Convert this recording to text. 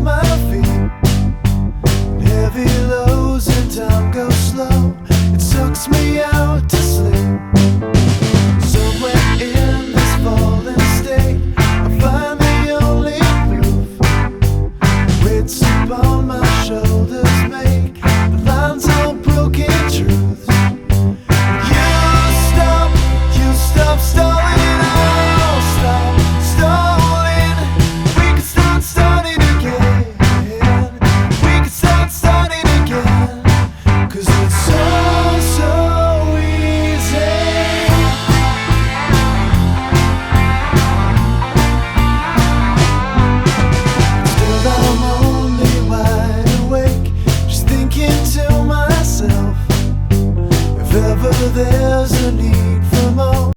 my feet. Heavy lows and time goes slow. It sucks me out to sleep. Somewhere in this fallen state, I find the only proof. Weights upon my shoulders make the lines all broken truths. You stop stalling, I'll stop stalling. We can start starting again. We can start starting again. 'Cause it's so easy. Still I'm only wide awake, just thinking to myself, if ever there's a need